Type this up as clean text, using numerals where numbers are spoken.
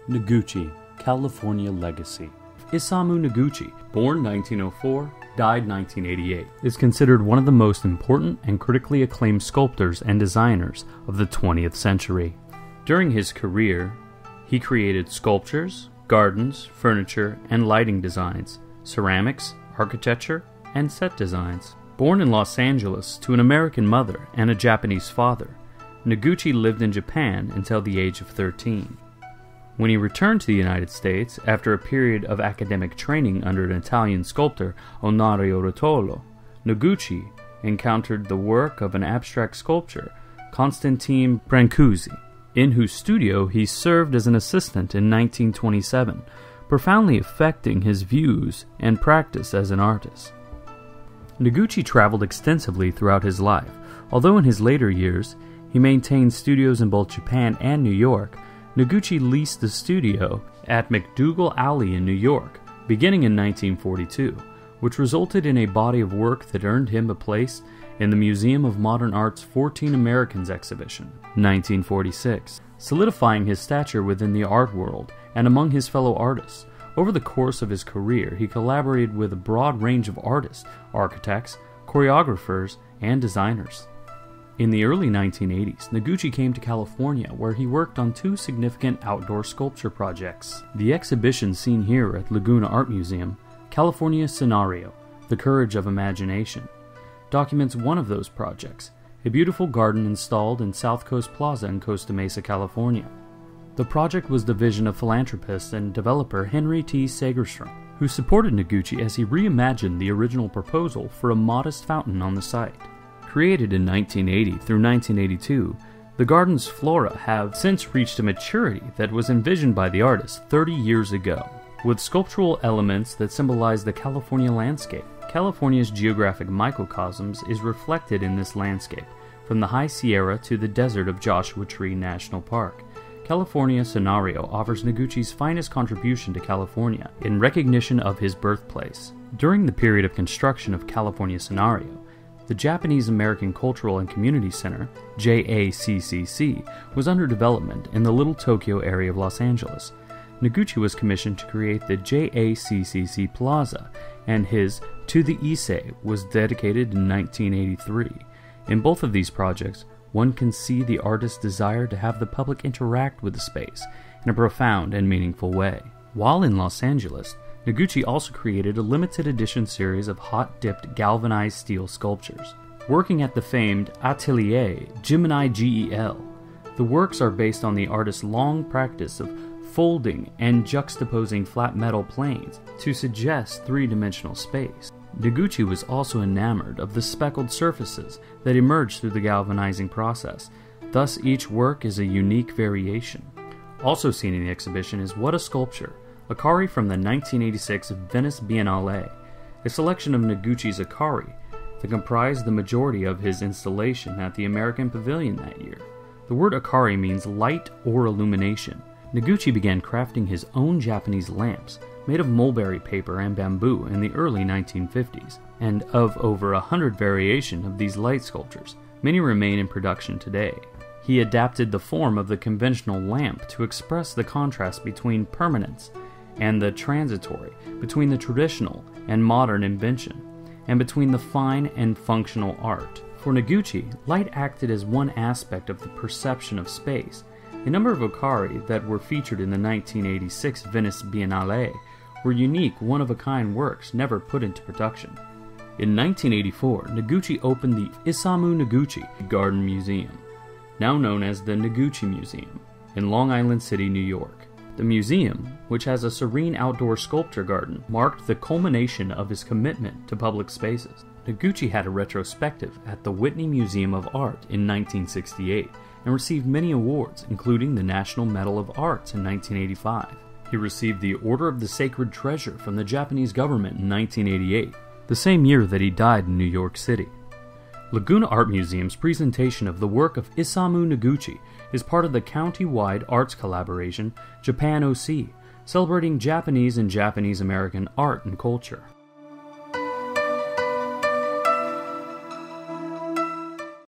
Noguchi, California Legacy. Isamu Noguchi, born 1904, died 1988, is considered one of the most important and critically acclaimed sculptors and designers of the 20th century. During his career, he created sculptures, gardens, furniture, and lighting designs, ceramics, architecture, and set designs. Born in Los Angeles to an American mother and a Japanese father, Noguchi lived in Japan until the age of 13. When he returned to the United States after a period of academic training under an Italian sculptor, Onorio Rotolo, Noguchi encountered the work of an abstract sculptor, Constantine Brancusi, in whose studio he served as an assistant in 1927, profoundly affecting his views and practice as an artist. Noguchi traveled extensively throughout his life, although in his later years he maintained studios in both Japan and New York. Noguchi leased the studio at MacDougal Alley in New York, beginning in 1942, which resulted in a body of work that earned him a place in the Museum of Modern Art's 14 Americans exhibition, 1946, solidifying his stature within the art world and among his fellow artists. Over the course of his career, he collaborated with a broad range of artists, architects, choreographers, and designers. In the early 1980s, Noguchi came to California, where he worked on two significant outdoor sculpture projects. The exhibition seen here at Laguna Art Museum, California Scenario, The Courage of Imagination, documents one of those projects, a beautiful garden installed in South Coast Plaza in Costa Mesa, California. The project was the vision of philanthropist and developer Henry T. Segerstrom, who supported Noguchi as he reimagined the original proposal for a modest fountain on the site. Created in 1980 through 1982, the garden's flora have since reached a maturity that was envisioned by the artist 30 years ago, with sculptural elements that symbolize the California landscape. California's geographic microcosms is reflected in this landscape, from the High Sierra to the desert of Joshua Tree National Park. California Scenario offers Noguchi's finest contribution to California in recognition of his birthplace. During the period of construction of California Scenario, the Japanese American Cultural and Community Center, JACCC, was under development in the Little Tokyo area of Los Angeles. Noguchi was commissioned to create the JACCC Plaza, and his To the Issei was dedicated in 1983. In both of these projects, one can see the artist's desire to have the public interact with the space in a profound and meaningful way. While in Los Angeles, Noguchi also created a limited edition series of hot-dipped galvanized steel sculptures. Working at the famed Atelier Gemini GEL, the works are based on the artist's long practice of folding and juxtaposing flat metal planes to suggest three-dimensional space. Noguchi was also enamored of the speckled surfaces that emerge through the galvanizing process, thus each work is a unique variation. Also seen in the exhibition is What a Sculpture, Akari from the 1986 Venice Biennale, a selection of Noguchi's Akari that comprised the majority of his installation at the American Pavilion that year. The word Akari means light or illumination. Noguchi began crafting his own Japanese lamps made of mulberry paper and bamboo in the early 1950s, and of over 100 variations of these light sculptures, many remain in production today. He adapted the form of the conventional lamp to express the contrast between permanence and the transitory, between the traditional and modern invention, and between the fine and functional art. For Noguchi, light acted as one aspect of the perception of space. A number of Akari that were featured in the 1986 Venice Biennale were unique, one-of-a-kind works never put into production. In 1984, Noguchi opened the Isamu Noguchi Garden Museum, now known as the Noguchi Museum, in Long Island City, New York. The museum, which has a serene outdoor sculpture garden, marked the culmination of his commitment to public spaces. Noguchi had a retrospective at the Whitney Museum of Art in 1968 and received many awards, including the National Medal of Arts in 1985. He received the Order of the Sacred Treasure from the Japanese government in 1988, the same year that he died in New York City. Laguna Art Museum's presentation of the work of Isamu Noguchi is part of the county-wide arts collaboration Japan OC, celebrating Japanese and Japanese American art and culture.